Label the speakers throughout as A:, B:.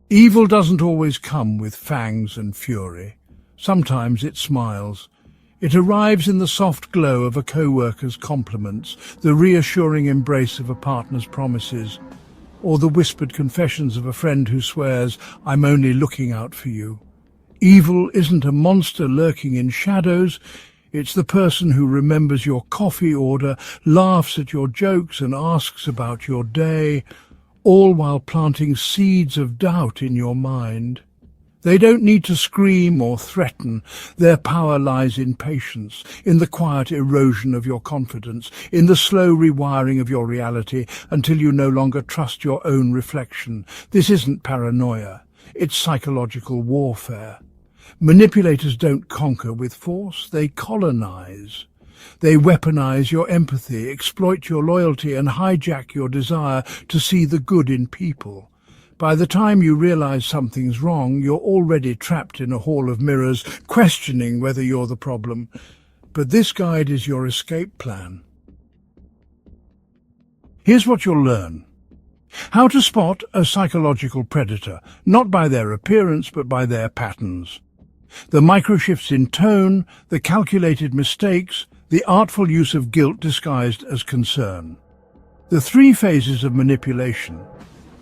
A: Evil doesn't always come with fangs and fury. Sometimes it smiles. It arrives in the soft glow of a co-worker's compliments, the reassuring embrace of a partner's promises, or the whispered confessions of a friend who swears, "I'm only looking out for you." Evil isn't a monster lurking in shadows. It's the person who remembers your coffee order, laughs at your jokes and asks about your day, all while planting seeds of doubt in your mind. They don't need to scream or threaten. Their power lies in patience, in the quiet erosion of your confidence, in the slow rewiring of your reality until you no longer trust your own reflection. This isn't paranoia. It's psychological warfare. Manipulators don't conquer with force, they colonize. They weaponize your empathy, exploit your loyalty, and hijack your desire to see the good in people. By the time you realize something's wrong, you're already trapped in a hall of mirrors, questioning whether you're the problem. But this guide is your escape plan. Here's what you'll learn. How to spot a psychological predator, not by their appearance, but by their patterns. The microshifts in tone, the calculated mistakes, the artful use of guilt disguised as concern. The three phases of manipulation,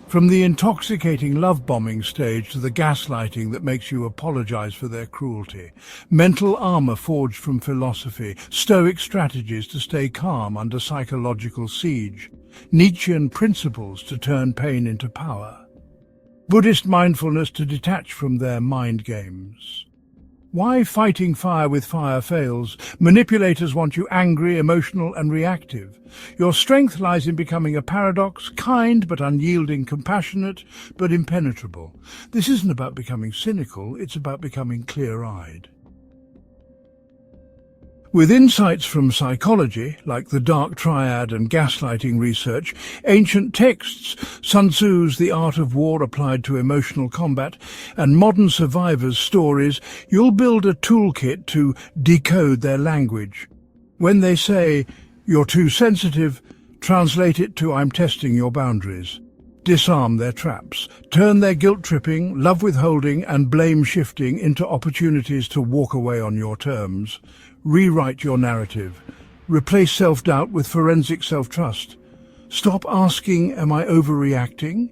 A: from the intoxicating love-bombing stage to the gaslighting that makes you apologize for their cruelty, mental armor forged from philosophy, stoic strategies to stay calm under psychological siege, Nietzschean principles to turn pain into power, Buddhist mindfulness to detach from their mind games. Why fighting fire with fire fails? Manipulators want you angry, emotional, and reactive. Your strength lies in becoming a paradox, kind but unyielding, compassionate but impenetrable. This isn't about becoming cynical, it's about becoming clear-eyed. With insights from psychology, like the dark triad and gaslighting research, ancient texts, Sun Tzu's The Art of War applied to emotional combat, and modern survivors' stories, you'll build a toolkit to decode their language. When they say, "You're too sensitive," translate it to "I'm testing your boundaries." Disarm their traps. Turn their guilt-tripping, love-withholding and blame-shifting into opportunities to walk away on your terms. Rewrite your narrative. Replace self-doubt with forensic self-trust. Stop asking, "Am I overreacting?"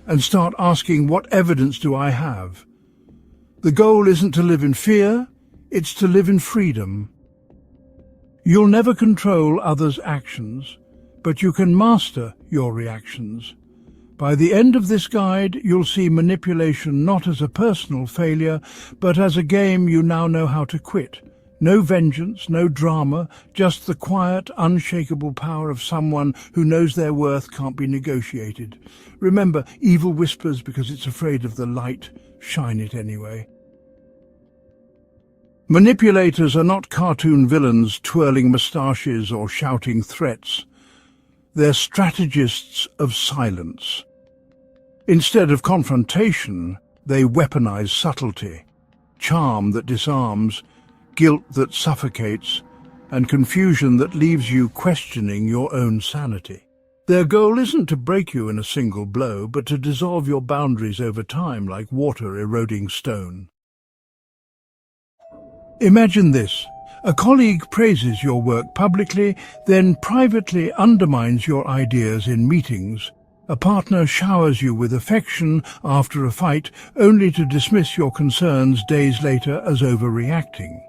A: and start asking, "What evidence do I have?" The goal isn't to live in fear, it's to live in freedom. You'll never control others' actions, but you can master your reactions. By the end of this guide, you'll see manipulation not as a personal failure, but as a game you now know how to quit. No vengeance, no drama, just the quiet, unshakable power of someone who knows their worth can't be negotiated. Remember, evil whispers because it's afraid of the light. Shine it anyway. Manipulators are not cartoon villains twirling moustaches or shouting threats. They're strategists of silence. Instead of confrontation, they weaponize subtlety, charm that disarms, guilt that suffocates, and confusion that leaves you questioning your own sanity. Their goal isn't to break you in a single blow, but to dissolve your boundaries over time like water eroding stone. Imagine this. A colleague praises your work publicly, then privately undermines your ideas in meetings. A partner showers you with affection after a fight, only to dismiss your concerns days later as overreacting.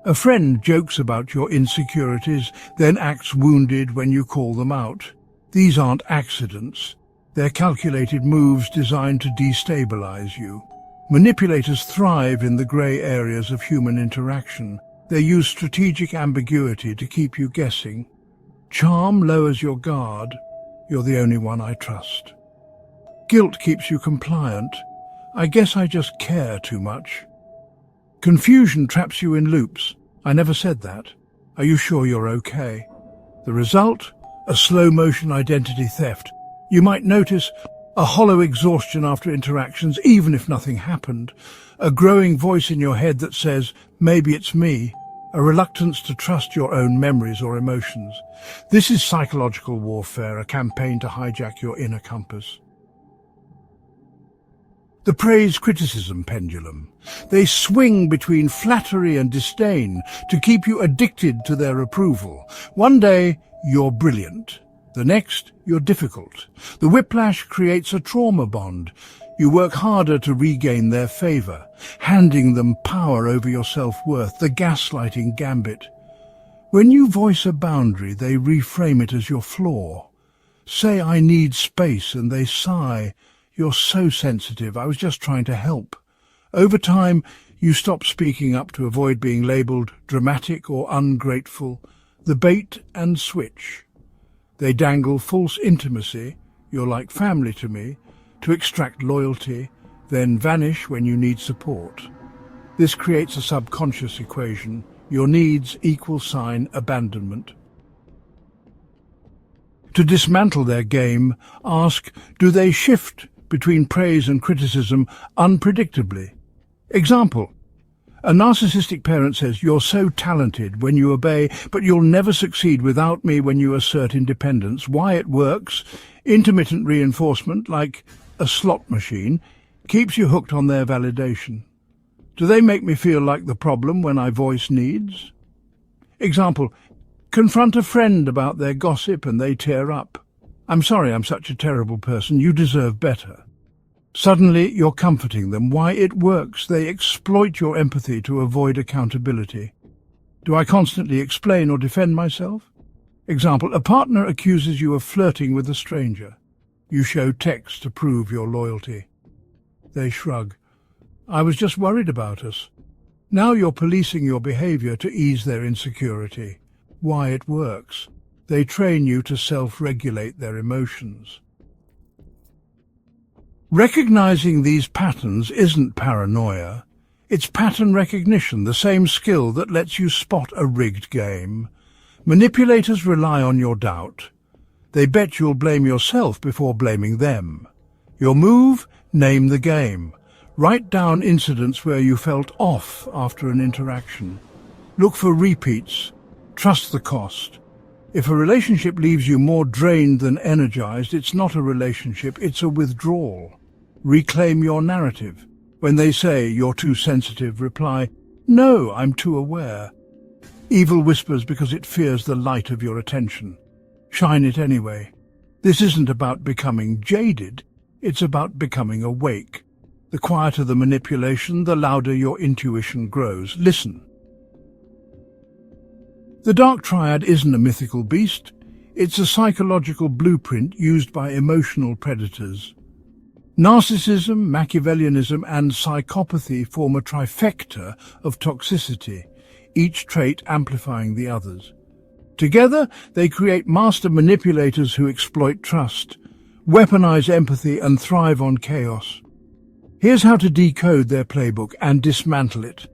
A: A friend jokes about your insecurities, then acts wounded when you call them out. These aren't accidents. They're calculated moves designed to destabilize you. Manipulators thrive in the grey areas of human interaction. They use strategic ambiguity to keep you guessing. Charm lowers your guard. You're the only one I trust. Guilt keeps you compliant. I guess I just care too much. Confusion traps you in loops. I never said that. Are you sure you're okay? The result? A slow-motion identity theft. You might notice a hollow exhaustion after interactions, even if nothing happened. A growing voice in your head that says, "Maybe it's me." A reluctance to trust your own memories or emotions. This is psychological warfare, a campaign to hijack your inner compass. The praise-criticism pendulum. They swing between flattery and disdain to keep you addicted to their approval. One day, you're brilliant. The next, you're difficult. The whiplash creates a trauma bond. You work harder to regain their favor, handing them power over your self-worth, the gaslighting gambit. When you voice a boundary, they reframe it as your flaw. Say, "I need space," and they sigh, "You're so sensitive, I was just trying to help." Over time, you stop speaking up to avoid being labelled dramatic or ungrateful. The bait and switch. They dangle false intimacy, "You're like family to me," to extract loyalty, then vanish when you need support. This creates a subconscious equation. Your needs equal abandonment. To dismantle their game, ask, do they shift between praise and criticism unpredictably? Example, a narcissistic parent says, "You're so talented when you obey, but you'll never succeed without me when you assert independence." Why it works? Intermittent reinforcement, like a slot machine, keeps you hooked on their validation. Do they make me feel like the problem when I voice needs? Example, confront a friend about their gossip and they tear up. "I'm sorry, I'm such a terrible person, you deserve better." Suddenly, you're comforting them. Why it works? They exploit your empathy to avoid accountability. Do I constantly explain or defend myself? Example, a partner accuses you of flirting with a stranger. You show text to prove your loyalty. They shrug. "I was just worried about us." Now you're policing your behavior to ease their insecurity. Why it works? They train you to self-regulate their emotions. Recognizing these patterns isn't paranoia. It's pattern recognition, the same skill that lets you spot a rigged game. Manipulators rely on your doubt. They bet you'll blame yourself before blaming them. Your move? Name the game. Write down incidents where you felt off after an interaction. Look for repeats. Trust the cost. If a relationship leaves you more drained than energized, it's not a relationship, it's a withdrawal. Reclaim your narrative. When they say you're too sensitive, reply, "No, I'm too aware." Evil whispers because it fears the light of your attention. Shine it anyway. This isn't about becoming jaded, it's about becoming awake. The quieter the manipulation, the louder your intuition grows. Listen. The dark triad isn't a mythical beast. It's a psychological blueprint used by emotional predators. Narcissism, Machiavellianism, and psychopathy form a trifecta of toxicity, each trait amplifying the others. Together, they create master manipulators who exploit trust, weaponize empathy, and thrive on chaos. Here's how to decode their playbook and dismantle it.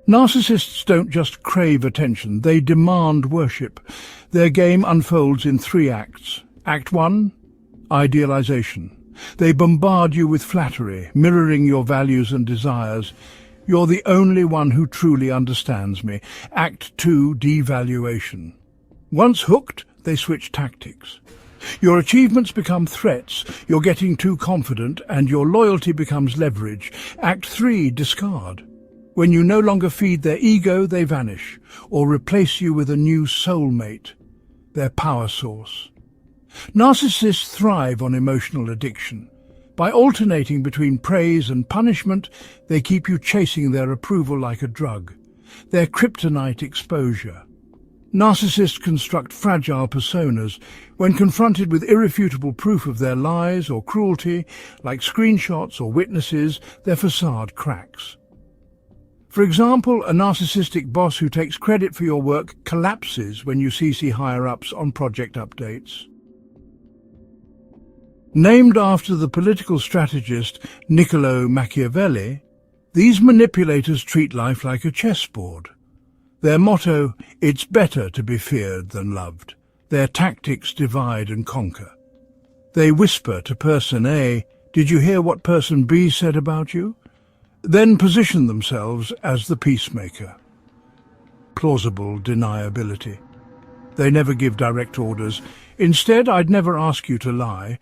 A: Narcissists don't just crave attention, they demand worship. Their game unfolds in 3 acts. Act 1, idealization. They bombard you with flattery, mirroring your values and desires. "You're the only one who truly understands me." Act 2, devaluation. Once hooked, they switch tactics. Your achievements become threats, you're getting too confident, and your loyalty becomes leverage. Act 3, discard. When you no longer feed their ego, they vanish, or replace you with a new soulmate, their power source. Narcissists thrive on emotional addiction. By alternating between praise and punishment, they keep you chasing their approval like a drug. Their kryptonite exposure. Narcissists construct fragile personas. When confronted with irrefutable proof of their lies or cruelty, like screenshots or witnesses, their facade cracks. For example, a narcissistic boss who takes credit for your work collapses when you CC higher-ups on project updates. Named after the political strategist Niccolo Machiavelli, these manipulators treat life like a chessboard. Their motto, "It's better to be feared than loved." Their tactics divide and conquer. They whisper to person A, "Did you hear what person B said about you?" Then position themselves as the peacemaker. Plausible deniability. They never give direct orders. Instead, "I'd never ask you to lie,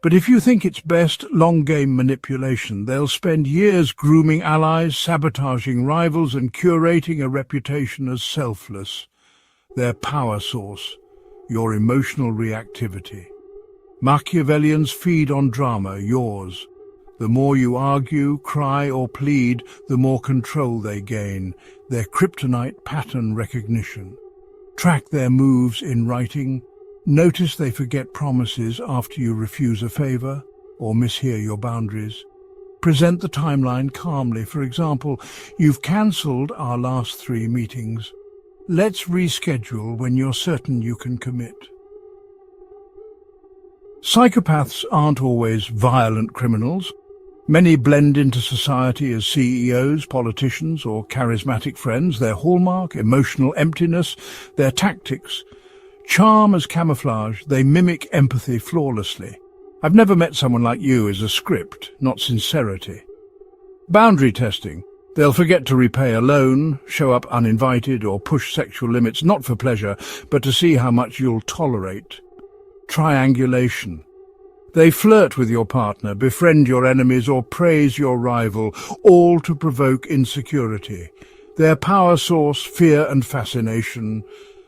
A: But if you think it's best long-game manipulation, they'll spend years grooming allies, sabotaging rivals, and curating a reputation as selfless. Their power source, your emotional reactivity. Machiavellians feed on drama, yours. The more you argue, cry, or plead, the more control they gain. Their kryptonite, pattern recognition. Track their moves in writing. Notice they forget promises after you refuse a favor or mishear your boundaries. Present the timeline calmly. For example, you've cancelled our last 3 meetings. Let's reschedule when you're certain you can commit. Psychopaths aren't always violent criminals. Many blend into society as CEOs, politicians, or charismatic friends. Their hallmark, emotional emptiness. Their tactics, charm as camouflage. They mimic empathy flawlessly. I've never met someone like you as a script, not sincerity. Boundary testing. They'll forget to repay a loan, show up uninvited, or push sexual limits, not for pleasure, but to see how much you'll tolerate. Triangulation. They flirt with your partner, befriend your enemies, or praise your rival, all to provoke insecurity. Their power source, fear and fascination.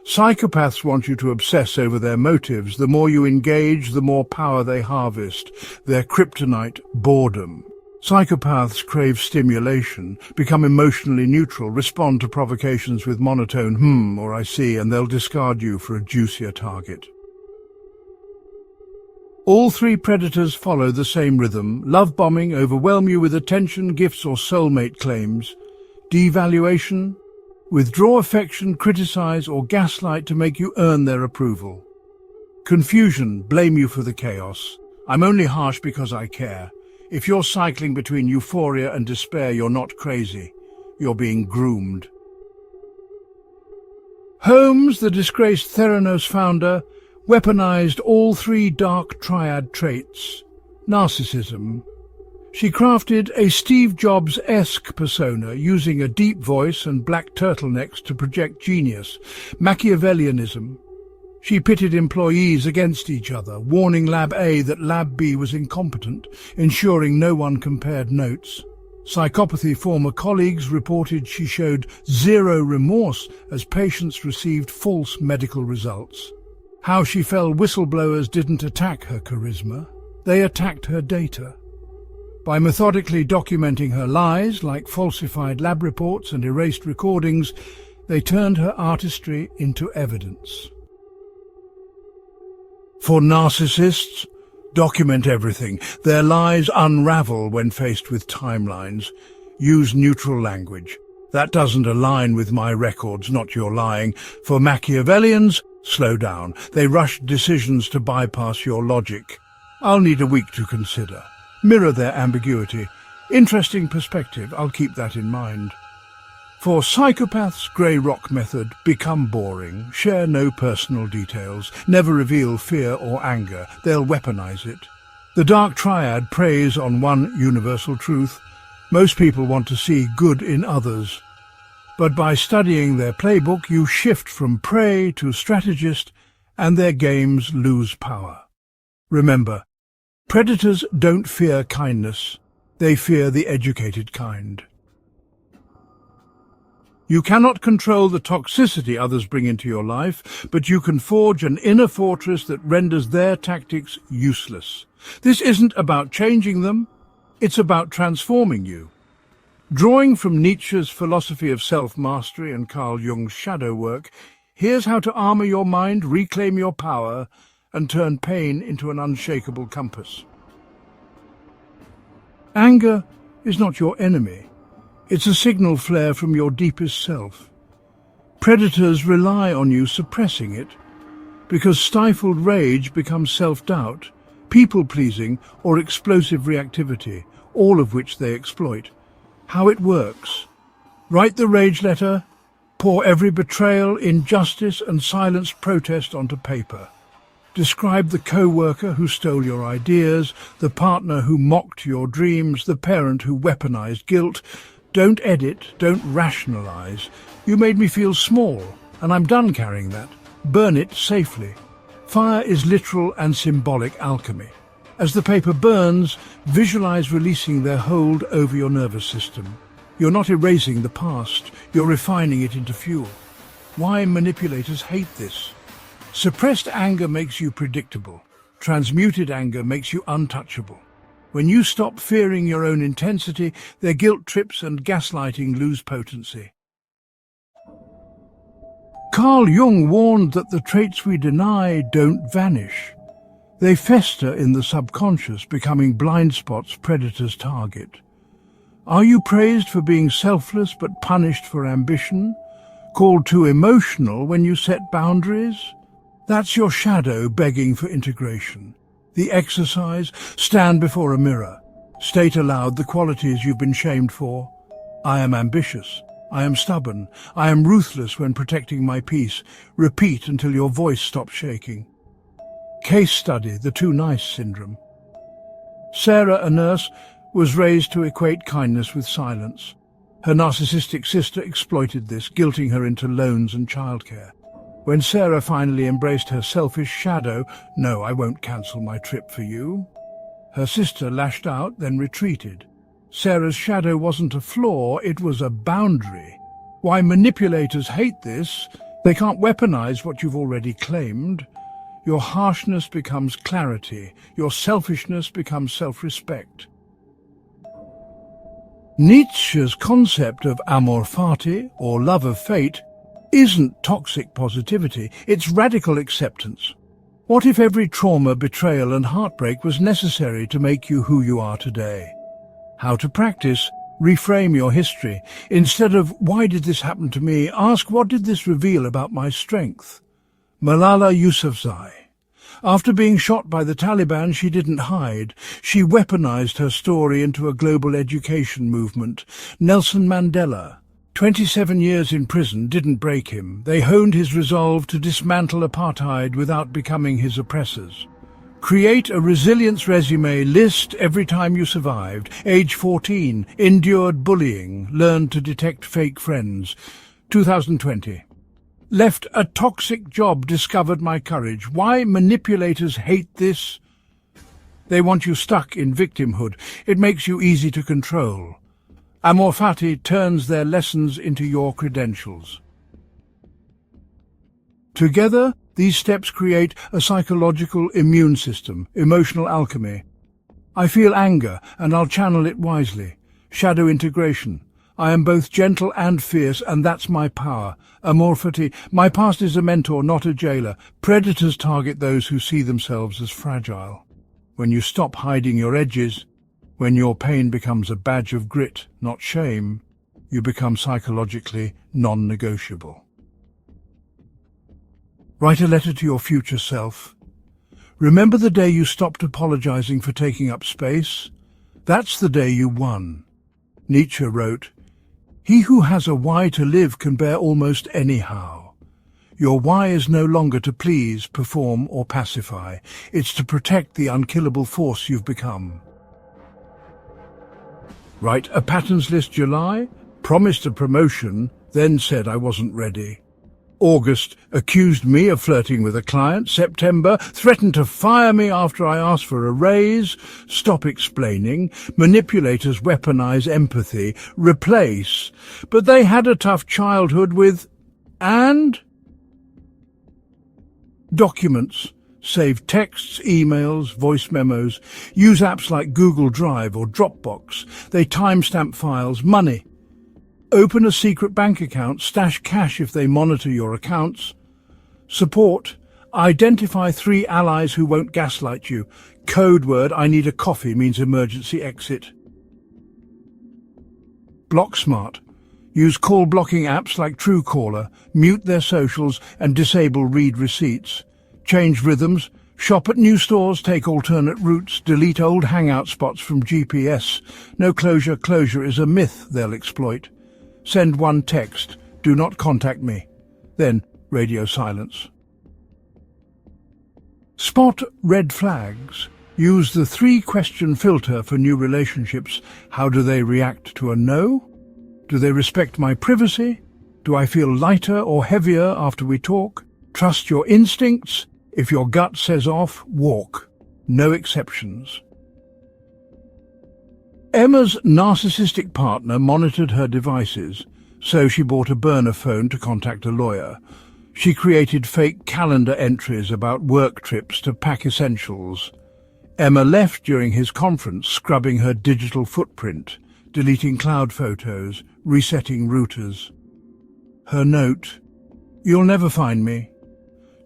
A: Psychopaths want you to obsess over their motives. The more you engage, the more power they harvest. Their kryptonite, boredom. Psychopaths crave stimulation, become emotionally neutral, respond to provocations with monotone or I see, and they'll discard you for a juicier target. All 3 predators follow the same rhythm: love bombing, overwhelm you with attention, gifts, or soulmate claims; devaluation, withdraw affection, criticize, or gaslight to make you earn their approval; confusion, blame you for the chaos. I'm only harsh because I care. If you're cycling between euphoria and despair, you're not crazy. You're being groomed. Holmes, the disgraced Theranos founder, weaponized all 3 dark triad traits. Narcissism. She crafted a Steve Jobs-esque persona, using a deep voice and black turtlenecks to project genius. Machiavellianism. She pitted employees against each other, warning Lab A that Lab B was incompetent, ensuring no one compared notes. Psychopathy. Former colleagues reported she showed zero remorse as patients received false medical results. How she fell whistleblowers didn't attack her charisma, they attacked her data. By methodically documenting her lies, like falsified lab reports and erased recordings, they turned her artistry into evidence. For narcissists, document everything. Their lies unravel when faced with timelines. Use neutral language. That doesn't align with my records, not your lying. For Machiavellians, slow down. They rush decisions to bypass your logic. I'll need a week to consider. Mirror their ambiguity. Interesting perspective, I'll keep that in mind. For psychopaths, grey rock method, become boring. Share no personal details. Never reveal fear or anger. They'll weaponize it. The dark triad preys on one universal truth. Most people want to see good in others. But by studying their playbook, you shift from prey to strategist, and their games lose power. Remember, predators don't fear kindness. They fear the educated kind. You cannot control the toxicity others bring into your life, but you can forge an inner fortress that renders their tactics useless. This isn't about changing them, it's about transforming you. Drawing from Nietzsche's philosophy of self-mastery and Carl Jung's shadow work, here's how to armor your mind, reclaim your power, and turn pain into an unshakable compass. Anger is not your enemy. It's a signal flare from your deepest self. Predators rely on you suppressing it, because stifled rage becomes self-doubt, people-pleasing, or explosive reactivity, all of which they exploit. How it works. Write the rage letter, pour every betrayal, injustice, and silenced protest onto paper. Describe the co-worker who stole your ideas, the partner who mocked your dreams, the parent who weaponized guilt. Don't edit, don't rationalize. You made me feel small, and I'm done carrying that. Burn it safely. Fire is literal and symbolic alchemy. As the paper burns, visualize releasing their hold over your nervous system. You're not erasing the past, you're refining it into fuel. Why manipulators hate this? Suppressed anger makes you predictable. Transmuted anger makes you untouchable. When you stop fearing your own intensity, their guilt trips and gaslighting lose potency. Carl Jung warned that the traits we deny don't vanish. They fester in the subconscious, becoming blind spots predators target. Are you praised for being selfless but punished for ambition? Called too emotional when you set boundaries? That's your shadow begging for integration. The exercise: stand before a mirror. State aloud the qualities you've been shamed for. I am ambitious. I am stubborn. I am ruthless when protecting my peace. Repeat until your voice stops shaking. Case study: the too nice syndrome. Sarah, a nurse, was raised to equate kindness with silence. Her narcissistic sister exploited this, guilting her into loans and childcare. When Sarah finally embraced her selfish shadow, "No, I won't cancel my trip for you," her sister lashed out, then retreated. Sarah's shadow wasn't a flaw, it was a boundary. Why manipulators hate this? They can't weaponize what you've already claimed. Your harshness becomes clarity. Your selfishness becomes self-respect. Nietzsche's concept of amor fati, or love of fate, isn't toxic positivity, it's radical acceptance. What if every trauma, betrayal and heartbreak was necessary to make you who you are today? How to practice: reframe your history. Instead of "why did this happen to me?" ask "what did this reveal about my strength?" Malala Yousafzai. After being shot by the Taliban, she didn't hide. She weaponized her story into a global education movement. Nelson Mandela. 27 years in prison didn't break him. They honed his resolve to dismantle apartheid without becoming his oppressors. Create a resilience resume. List every time you survived. Age 14, endured bullying, learned to detect fake friends. 2020. Left a toxic job, discovered my courage. Why manipulators hate this? They want you stuck in victimhood. It makes you easy to control. Amor fati turns their lessons into your credentials. Together, these steps create a psychological immune system, emotional alchemy. I feel anger, and I'll channel it wisely. Shadow integration. I am both gentle and fierce, and that's my power. Amor fati. My past is a mentor, not a jailer. Predators target those who see themselves as fragile. When you stop hiding your edges, when your pain becomes a badge of grit, not shame, you become psychologically non-negotiable. Write a letter to your future self. Remember the day you stopped apologizing for taking up space? That's the day you won. Nietzsche wrote, "He who has a why to live can bear almost any how." Your why is no longer to please, perform or pacify. It's to protect the unkillable force you've become. Write a patterns list. July, promised a promotion, then said I wasn't ready. August, accused me of flirting with a client. September, threatened to fire me after I asked for a raise. Stop explaining. Manipulators weaponize empathy. Replace. But they had a tough childhood with... and? Documents. Save texts, emails, voice memos. Use apps like Google Drive or Dropbox. They timestamp files. Money. Open a secret bank account. Stash cash if they monitor your accounts. Support. Identify 3 allies who won't gaslight you. Code word "I need a coffee" means emergency exit. Block smart. Use call blocking apps like Truecaller. Mute their socials and disable read receipts. Change rhythms. Shop at new stores, take alternate routes, delete old hangout spots from GPS. No closure. Closure is a myth they'll exploit. Send one text, "Do not contact me." Then radio silence. Spot red flags. Use the 3-question filter for new relationships. How do they react to a no? Do they respect my privacy? Do I feel lighter or heavier after we talk? Trust your instincts. If your gut says off, walk. no exceptions. Emma's narcissistic partner monitored her devices, so she bought a burner phone to contact a lawyer. She created fake calendar entries about work trips to pack essentials. Emma left during his conference, scrubbing her digital footprint, deleting cloud photos, resetting routers. Her note: "You'll never find me."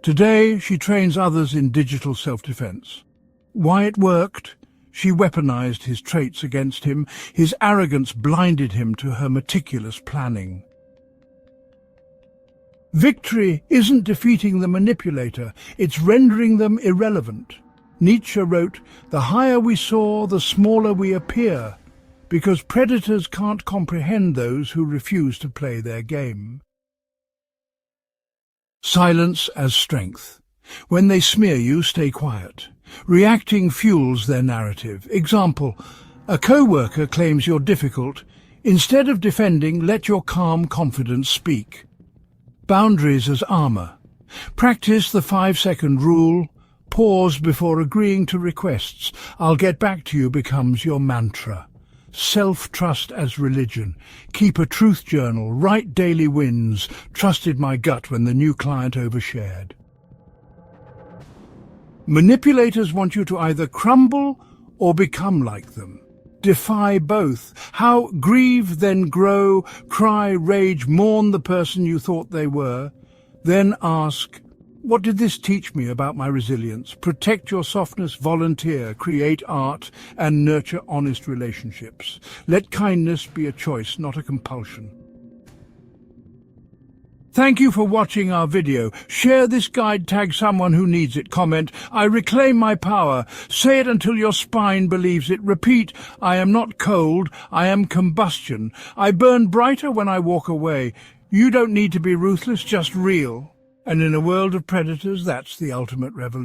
A: Today, she trains others in digital self-defense. Why it worked? She weaponized his traits against him. His arrogance blinded him to her meticulous planning. Victory isn't defeating the manipulator, it's rendering them irrelevant. Nietzsche wrote, "The higher we soar, the smaller we appear," because predators can't comprehend those who refuse to play their game. Silence as strength. When they smear you, stay quiet. Reacting fuels their narrative. Example: a co-worker claims you're difficult. Instead of defending, let your calm confidence speak. Boundaries as armor. Practice the 5-second rule. Pause before agreeing to requests. "I'll get back to you" becomes your mantra. Self-trust as religion. Keep a truth journal. Write daily wins. Trusted my gut when the new client overshared. Manipulators want you to either crumble or become like them. Defy both. How grieve, then grow, cry, rage, mourn the person you thought they were. Then ask, what did this teach me about my resilience? Protect your softness, volunteer, create art, and nurture honest relationships. Let kindness be a choice, not a compulsion. Thank you for watching our video. Share this guide, tag someone who needs it, comment, "I reclaim my power." Say it until your spine believes it. Repeat, "I am not cold, I am combustion. I burn brighter when I walk away." You don't need to be ruthless, just real. And in a world of predators, that's the ultimate revolution.